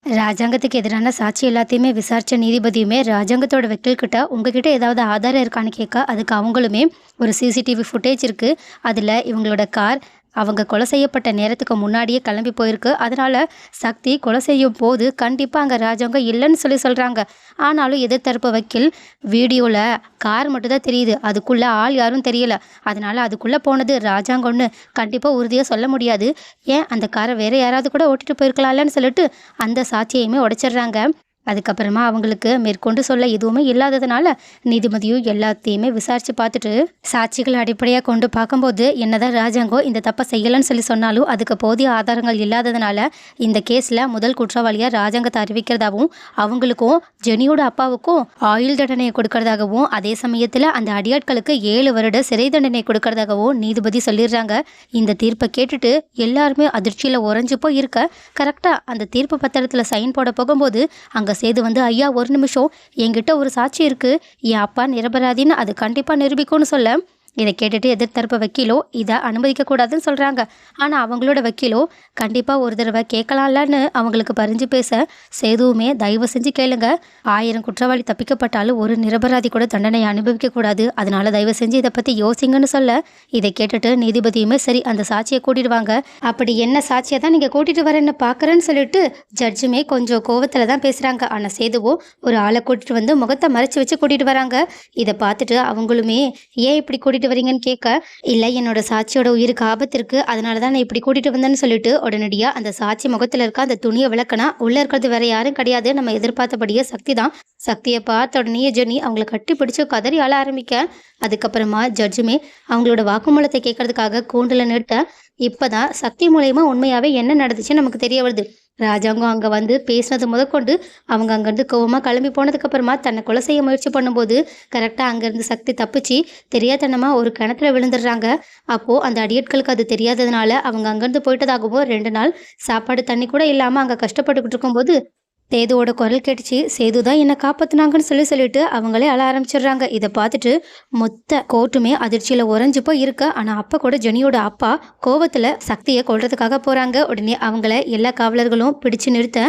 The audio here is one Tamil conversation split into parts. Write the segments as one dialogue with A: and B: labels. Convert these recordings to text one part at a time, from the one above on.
A: ராஜாங்கத்துக்கு எதிரான சாட்சி எல்லாத்தையுமே விசாரிச்ச நீதிபதியுமே ராஜாங்கத்தோட வக்கீல்கிட்ட உங்ககிட்ட ஏதாவது ஆதாரம் இருக்கான்னு கேட்க, அதுக்கு அவங்களுமே ஒரு சிசிடிவி ஃபுட்டேஜ் இருக்கு. அதுல இவங்களோட கார் அவங்க கொலை செய்யப்பட்ட நேரத்துக்கு முன்னாடியே கிளம்பி போயிருக்கு. அதனால சக்தி கொலை செய்யும் போது கண்டிப்பா அங்க ராஜாங்கம் இல்லைன்னு சொல்றாங்க. ஆனாலும் எதிர்த்தரப்பு வக்கீல் வீடியோல கார் மட்டும் தான் தெரியுது. அதுக்குள்ள ஆள் யாரும் தெரியல. அதனால அதுக்குள்ள போனது ராஜாங்கம்னு கண்டிப்பா உறுதியா சொல்ல முடியாது. ஏன் அந்த காரை வேற யாராவது கூட ஓட்டிட்டு போயிருக்கலாம்லன்னு சொல்லிட்டு அந்த சாட்சியையுமே உடைச்சிடுறாங்க. அதுக்கப்புறமா அவங்களுக்கு மேற்கொண்டு சொல்ல எதுவுமே இல்லாததுனால நீதிபதியும் எல்லாத்தையுமே விசாரிச்சு பார்த்துட்டு சாட்சிகள் அடிப்படையாக கொண்டு பார்க்கும்போது என்னதான் ராஜாங்கம் இந்த தப்பை செய்யலன்னு சொன்னாலும் அதுக்கு போதிய ஆதாரங்கள் இல்லாததுனால இந்த கேஸ்ல முதல் குற்றவாளியா ராஜாங்கத்தை அறிவிக்கிறதாகவும் அவங்களுக்கும் ஜெனியோட அப்பாவுக்கும் ஆயுள் தண்டனையை கொடுக்கறதாகவும் அதே சமயத்துல அந்த அடியாட்களுக்கு 7 வருட சிறை தண்டனை கொடுக்கறதாகவும் நீதிபதி சொல்லிடுறாங்க. இந்த தீர்ப்பை கேட்டுட்டு எல்லாருமே அதிர்ச்சியில உறைஞ்சு போய் இருக்க கரெக்டா அந்த தீர்ப்பு பத்திரத்துல சைன் போட போகும்போது அங்க சேது வந்து, ஐயா ஒரு நிமிஷம், என்கிட்ட ஒரு சாட்சி இருக்கு, என் அப்பா நிரபராதின்னு அது கண்டிப்பா நிரூபிக்கும்னு சொல்ல, இதை கேட்டுட்டு எதிர்த்தரப்பு வக்கீலோ இதை அனுமதிக்க கூடாதுன்னு சொல்றாங்க. ஆனா அவங்களோட வக்கீலோ கண்டிப்பா ஒரு தடவை கேட்கலாம்லன்னு அவங்களுக்கு பறிஞ்சு பேச, சேதுவுமே தயவு செஞ்சு கேளுங்க, 1000 குற்றவாளி தப்பிக்கப்பட்டாலும் ஒரு நிரபராதி கூட தண்டனையை அனுபவிக்க கூடாது, அதனால தயவு செஞ்சு இதை பத்தி யோசிங்கன்னு சொல்ல, இதை கேட்டுட்டு நீதிபதியுமே சரி அந்த சாட்சியை கூட்டிடுவாங்க. அப்படி என்ன சாட்சியை தான் நீங்க கூட்டிட்டு வரேன்னு பாக்குறேன்னு சொல்லிட்டு ஜட்ஜுமே கொஞ்சம் கோவத்துல தான் பேசுறாங்க. ஆனா சேதுவோ ஒரு ஆளை கூட்டிட்டு வந்து முகத்தை மறைச்சு வச்சு கூட்டிட்டு வராங்க. இதை பார்த்துட்டு அவங்களுமே ஏன் இப்படி கூட்டிட்டு வரீங்கன்னு கேட்க, இல்ல என்னோட சாட்சியோட உயிருக்கு ஆபத்து இருக்கு, அதனாலதான் நான் இப்படி கூட்டிட்டு வந்தேன்னு சொல்லிட்டு உடனடியா அந்த சாட்சி முகத்துல இருக்க அந்த துணியை விளக்கனா உள்ள இருக்கிறது வேற யாரும் கிடையாது, நம்ம எதிர்பார்த்தபடியே சக்தி தான். சக்தியை பார்த்த உடனே ஜெனி அவங்களை கட்டி பிடிச்சு கதறி அழ ஆரம்பிக்க, அதுக்கப்புறமா ஜட்ஜுமே அவங்களோட வாக்குமூலத்தை கேட்கறதுக்காக கூண்டுல நிறுத்த, இப்பதான் சக்தி மூலயமா உண்மையாவே என்ன நடந்துச்சு நமக்கு தெரிய வருது. ராஜாங்கம் அங்க வந்து பேசினது முதற்கொண்டு அவங்க அங்கிருந்து கோவமா கிளம்பி போனதுக்கு அப்புறமா தன்னை கொலை செய்ய முயற்சி பண்ணும்போது கரெக்டா அங்கிருந்து சக்தி தப்பிச்சு தெரியாதனமா ஒரு கிணத்துல விழுந்துடுறாங்க. அப்போ அந்த அடியாட்களுக்கு அது தெரியாததுனால அவங்க அங்கிருந்து போயிட்டதாகவும் 2 நாள் சாப்பாடு தண்ணி கூட இல்லாம அங்க கஷ்டப்பட்டுக்கிட்டு இருக்கும்போது சேதுவோட குரல் கேட்டுச்சு. சேது தான் என்னை காப்பாத்துனாங்கன்னு சொல்லிட்டு அவங்களே அழ ஆரம்பிச்சிடுறாங்க. இதை பார்த்துட்டு மொத்த கோர்ட்டுமே அதிர்ச்சியில உறைஞ்சு போய் இருக்க. ஆனா அப்ப கூட ஜெனியோட அப்பா கோவத்துல சக்தியை கொல்றதுக்காக போறாங்க. உடனே அவங்கள எல்லா காவலர்களும் பிடிச்சு நிறுத்த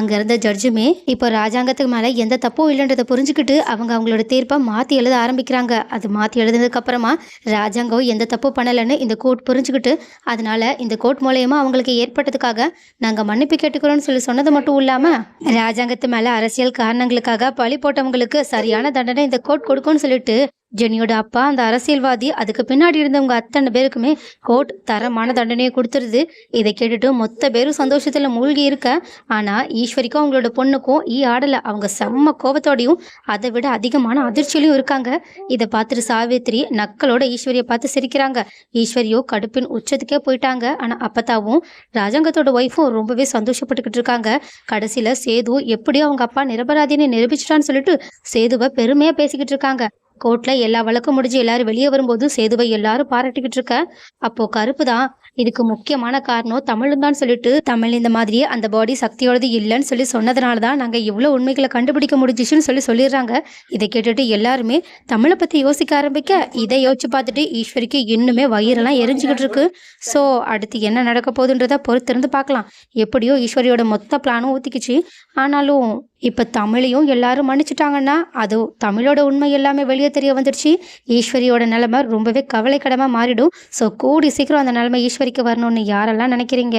A: அங்க இருந்த ஜட்ஜுமே இப்போ ராஜாங்கத்துக்கு மேல எந்த தப்பும் இல்லைன்றதை புரிஞ்சுக்கிட்டு அவங்களோட தீர்ப்பை மாத்தி எழுத ஆரம்பிக்கிறாங்க. அது மாத்தி எழுதுனதுக்கு அப்புறமா ராஜாங்கம் எந்த தப்பும் பண்ணலன்னு இந்த கோர்ட் புரிஞ்சுக்கிட்டு, அதனால இந்த கோர்ட் மூலயமா அவங்களுக்கு ஏற்பட்டதுக்காக நாங்க மன்னிப்பு கேட்டுக்கிறோம்னு சொன்னது மட்டும் இல்லாம ராஜாங்கத்து மேல அரசியல் காரணங்களுக்காக பழி போட்டவங்களுக்கு சரியான தண்டனை இந்த கோர்ட் கொடுக்கும்னு சொல்லிட்டு ஜெனியோட அப்பா அந்த அரசியல்வாதி அதுக்கு பின்னாடி இருந்தவங்க அத்தனை பேருக்குமே கோர்ட் தரமான தண்டனையை கொடுத்துருது. இதை கேட்டுட்டு மொத்த பேரும் சந்தோஷத்துல மூழ்கி இருக்க. ஆனா ஈஸ்வரிக்கும் அவங்களோட பொண்ணுக்கும் ஆடல. அவங்க செம்ம கோபத்தோடையும் அதை விட அதிகமான அதிர்ச்சியிலையும் இருக்காங்க. இதை பார்த்துட்டு சாவித்திரி நக்களோட ஈஸ்வரியை பார்த்து சிரிக்கிறாங்க. ஈஸ்வரியோ கடுப்பின் உச்சத்துக்கே போயிட்டாங்க. ஆனா அப்பத்தாவும் ராஜாங்கத்தோட ஒய்ஃபும் ரொம்பவே சந்தோஷப்பட்டுக்கிட்டு இருக்காங்க. கடைசியில சேது எப்படியோ அவங்க அப்பா நிரபராதின்னு நிரூபிச்சிட்டான்னு சொல்லிட்டு சேதுவை பெருமையா பேசிக்கிட்டு இருக்காங்க. கோர்ட்ல எல்லா வழக்கும் முடிஞ்சு எல்லாரும் வெளியே வரும்போது சேதுவை எல்லாரும் பாராட்டிக்கிட்டு இருக்க. அப்போ கருப்பு தான் இதுக்கு முக்கியமான காரணம் தமிழும் தான் சொல்லிட்டு, தமிழ் இந்த மாதிரியே அந்த பாடி சக்தியோடது இல்லைன்னு சொன்னதுனாலதான் நாங்க இவ்வளவு உண்மைகளை கண்டுபிடிக்க முடிஞ்சிச்சுன்னு சொல்லிடுறாங்க. இதை கேட்டுட்டு எல்லாருமே தமிழை பத்தி யோசிக்க ஆரம்பிக்க, இதை யோசிச்சு பார்த்துட்டு ஈஸ்வரிக்கு இன்னுமே வயிறெல்லாம் எரிஞ்சுக்கிட்டு இருக்கு. ஸோ அடுத்து என்ன நடக்க போகுதுன்றத பொறுத்திருந்து பார்க்கலாம். எப்படியோ ஈஸ்வரியோட மொத்த பிளானும் ஊத்திக்குச்சு. ஆனாலும் இப்ப தமிழையும் எல்லாரும் மன்னிச்சுட்டாங்கன்னா அது தமிழோட உண்மை எல்லாமே வெளியே தெரிய வந்துடுச்சு. ஈஸ்வரியோட நிலைமை ரொம்பவே கவலைக்கிடமா மாறிடும். ஸோ கூடி சீக்கிரம் அந்த நிலைமை ஈஸ்வரிக்கு வரணும்னு யாரெல்லாம் நினைக்கிறீங்க?